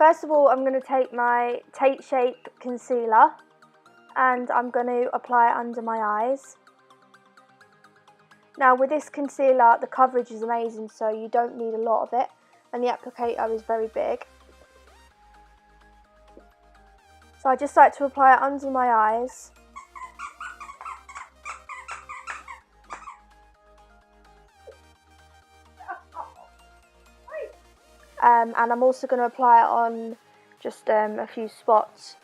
first of all, I'm going to take my Tate Shape concealer and I'm going to apply it under my eyes. Now with this concealer, the coverage is amazing, so you don't need a lot of it, and the applicator is very big. So I just like to apply it under my eyes. And I'm also going to apply it on just a few spots.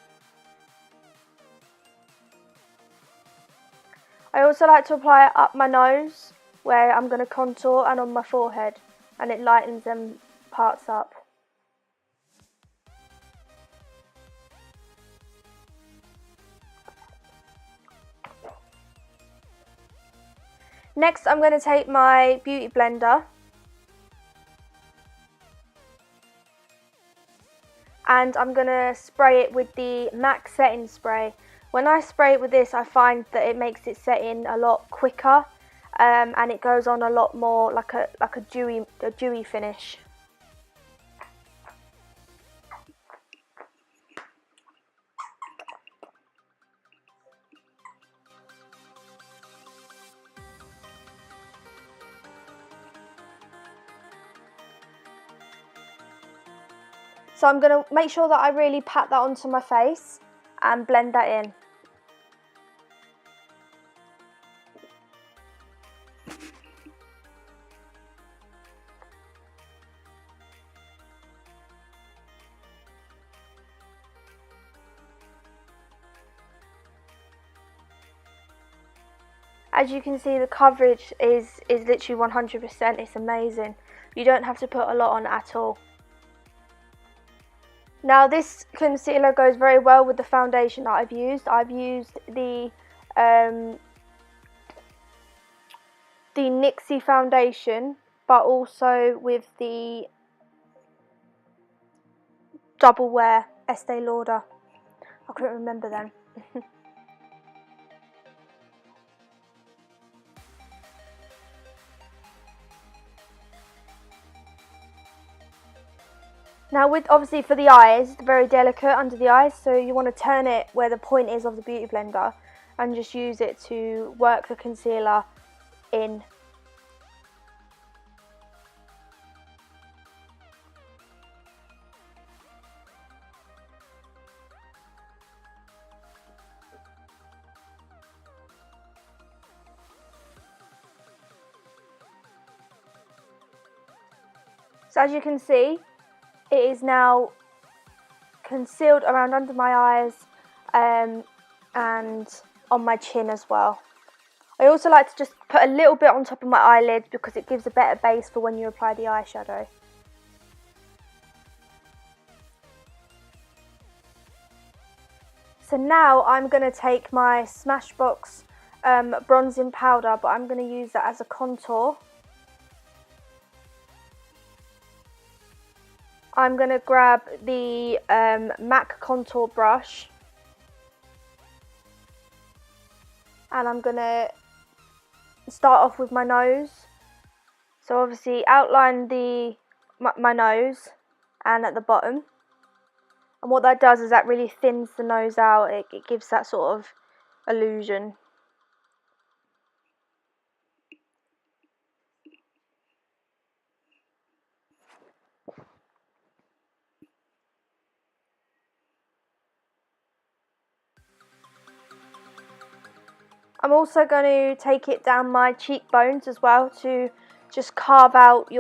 I also like to apply it up my nose, where I'm going to contour, and on my forehead, and it lightens them parts up. Next, I'm going to take my beauty blender and I'm going to spray it with the MAC setting spray. When I spray it with this, I find that it makes it set in a lot quicker, and it goes on a lot more like a dewy finish. So I'm going to make sure that I really pat that onto my face and blend that in. As you can see, the coverage is literally 100%, it's amazing. You don't have to put a lot on at all. Now this concealer goes very well with the foundation that I've used. I've used the NYX foundation, but also with the Double Wear Estee Lauder. I couldn't remember them. Now obviously for the eyes, it's very delicate under the eyes, so you want to turn it where the point is of the beauty blender and just use it to work the concealer in. So as you can see, it is now concealed around under my eyes and on my chin as well. I also like to just put a little bit on top of my eyelids because it gives a better base for when you apply the eyeshadow. So now I'm going to take my Smashbox bronzing powder, but I'm going to use that as a contour. I'm going to grab the MAC contour brush and I'm going to start off with my nose. So obviously outline my nose and at the bottom. And what that does is that really thins the nose out. It gives that sort of illusion. I'm also going to take it down my cheekbones as well to just carve out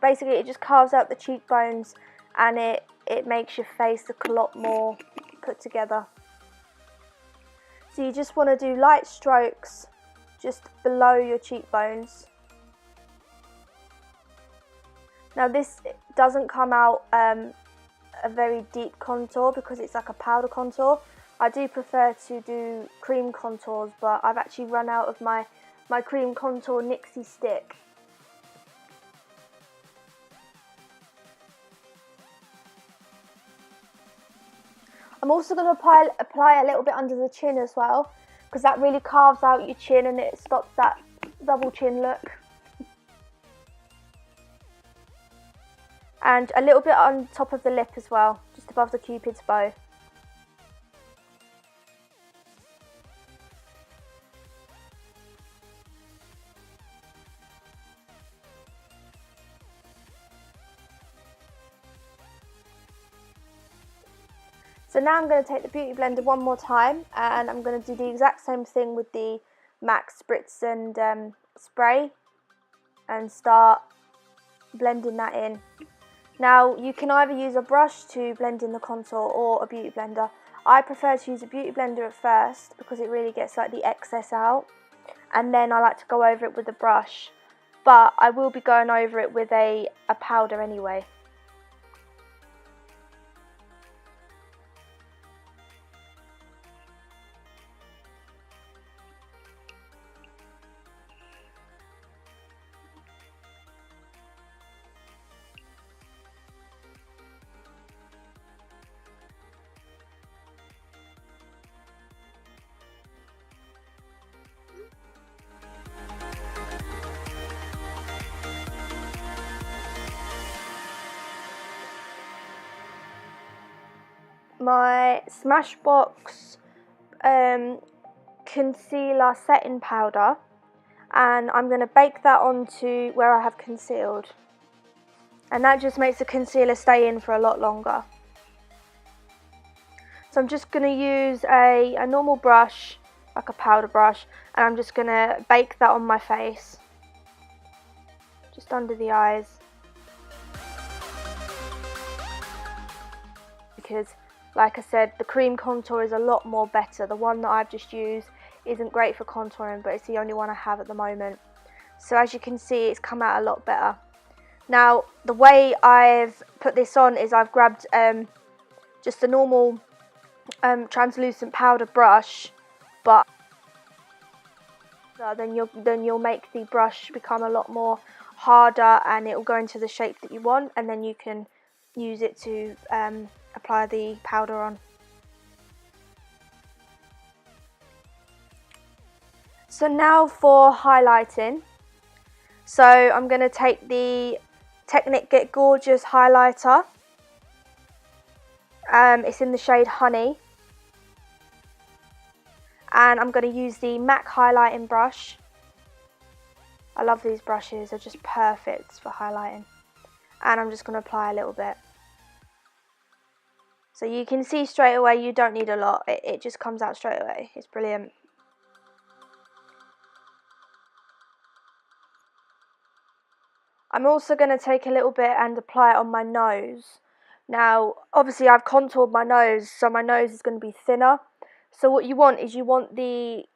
basically it just carves out the cheekbones, and it makes your face look a lot more put together. So you just want to do light strokes just below your cheekbones. Now this doesn't come out a very deep contour because it's like a powder contour. I do prefer to do cream contours, but I've actually run out of my cream contour NYX stick. I'm also going to apply a little bit under the chin as well, because that really carves out your chin and it stops that double chin look. and a little bit on top of the lip as well, just above the Cupid's bow. So now I'm going to take the Beauty Blender one more time, and I'm going to do the exact same thing with the MAC Spritz and spray, and start blending that in. Now you can either use a brush to blend in the contour or a Beauty Blender. I prefer to use a Beauty Blender at first because it really gets like the excess out, and then I like to go over it with a brush, but I will be going over it with a powder anyway. My Smashbox concealer setting powder, and I'm going to bake that onto where I have concealed, and that just makes the concealer stay in for a lot longer. So I'm just going to use a normal brush, like a powder brush, and I'm just going to bake that on my face, just under the eyes, because like I said, the cream contour is a lot more better. The one that I've just used isn't great for contouring, but it's the only one I have at the moment. So as you can see, it's come out a lot better. Now, the way I've put this on is I've grabbed just a normal translucent powder brush, but then you'll make the brush become a lot more harder, and it will go into the shape that you want, and then you can use it to apply the powder on. So now for highlighting. So I'm going to take the Technic Get Gorgeous highlighter. It's in the shade Honey. And I'm going to use the MAC highlighting brush. I love these brushes, they're just perfect for highlighting. And I'm just going to apply a little bit. So you can see straight away you don't need a lot, it just comes out straight away. It's brilliant. I'm also going to take a little bit and apply it on my nose. Now obviously I've contoured my nose, so my nose is going to be thinner. So what you want is you want the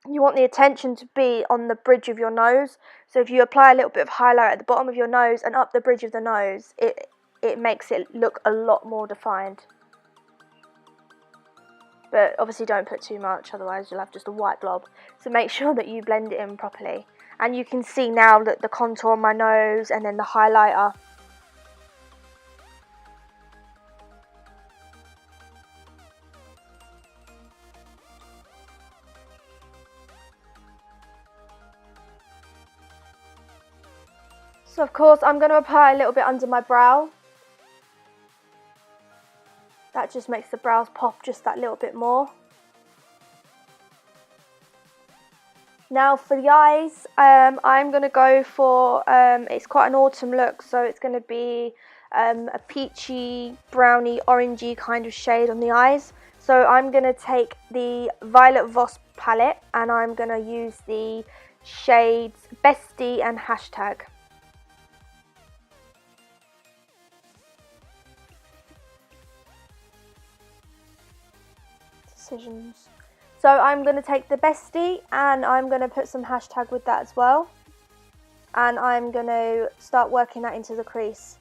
attention to be on the bridge of your nose. So if you apply a little bit of highlight at the bottom of your nose and up the bridge of the nose, it makes it look a lot more defined. But obviously don't put too much, otherwise you'll have just a white blob. So make sure that you blend it in properly. And you can see now that the contour on my nose and then the highlighter. So of course I'm going to apply a little bit under my brow. That just makes the brows pop just that little bit more. Now for the eyes, I'm going to go for, it's quite an autumn look, so it's going to be a peachy, browny, orangey kind of shade on the eyes. So I'm going to take the Violet Voss palette and I'm going to use the shades Bestie and Hashtag. Decisions. So I'm going to take the Bestie and I'm going to put some hashtag with that as well. And I'm going to start working that into the crease.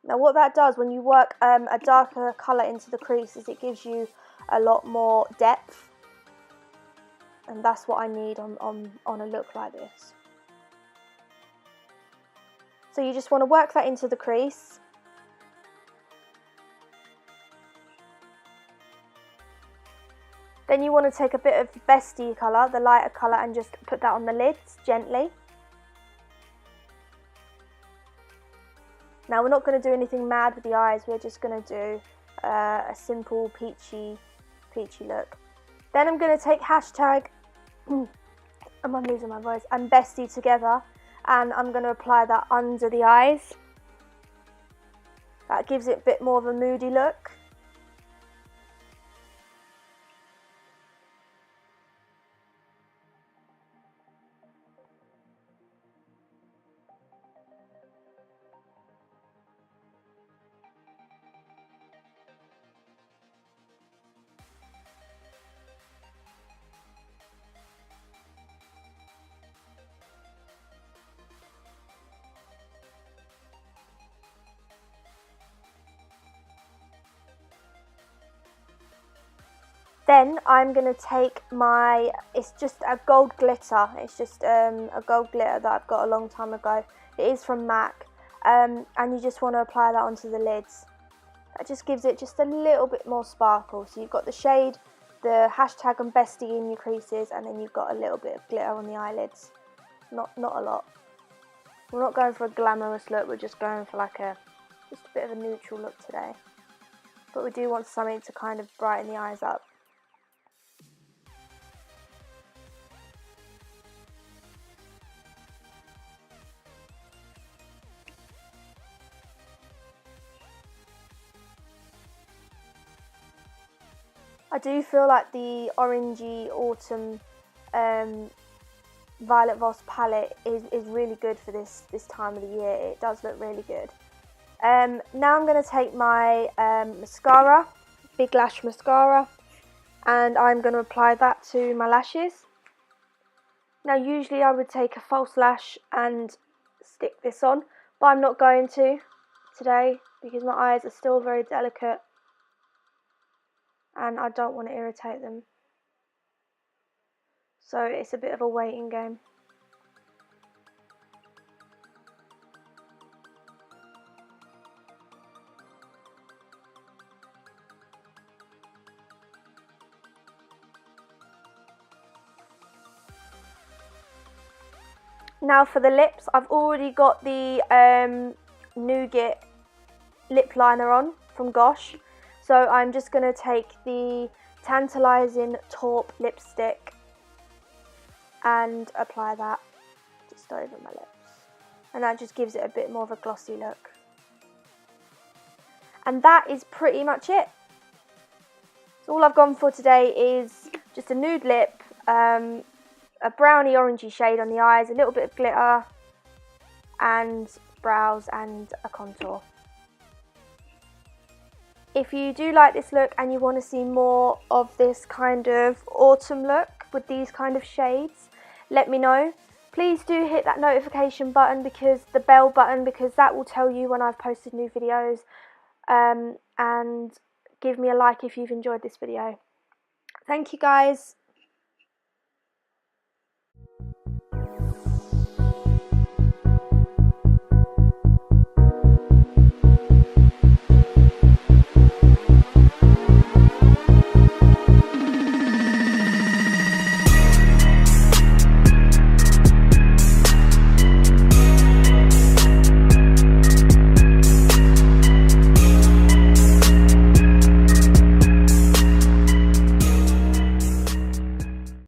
Now what that does when you work a darker colour into the crease is it gives you a lot more depth. And that's what I need on a look like this. So you just want to work that into the crease. Then you want to take a bit of Bestie colour, the lighter colour, and just put that on the lids gently. Now we're not going to do anything mad with the eyes, we're just going to do a simple peachy look. Then I'm going to take hashtag, I'm losing my voice, and Bestie together, and I'm going to apply that under the eyes. That gives it a bit more of a moody look. Then I'm going to take my, it's just a gold glitter, it's just a gold glitter that I've got a long time ago. It is from MAC, and you just want to apply that onto the lids. That just gives it just a little bit more sparkle. So you've got the shade, the hashtag and Bestie in your creases, and then you've got a little bit of glitter on the eyelids. Not a lot. We're not going for a glamorous look, we're just going for like just a bit of a neutral look today. But we do want something to kind of brighten the eyes up. I do feel like the orangey autumn Violet Voss palette is really good for this time of the year. It does look really good. Now I'm going to take my mascara, Big Lash Mascara, and I'm going to apply that to my lashes. Now usually I would take a false lash and stick this on, but I'm not going to today because my eyes are still very delicate and I don't want to irritate them. So it's a bit of a waiting game. Now for the lips, I've already got the Nougat lip liner on from Gosh. So I'm just going to take the Tantalising Taupe lipstick and apply that just over my lips. And that just gives it a bit more of a glossy look. And that is pretty much it. So all I've gone for today is just a nude lip, a browny orangey shade on the eyes, a little bit of glitter, and brows and a contour. If you do like this look and you want to see more of this kind of autumn look with these kind of shades, let me know. Please do hit that notification button, because the bell button, because that will tell you when I've posted new videos, and give me a like if you've enjoyed this video. Thank you guys.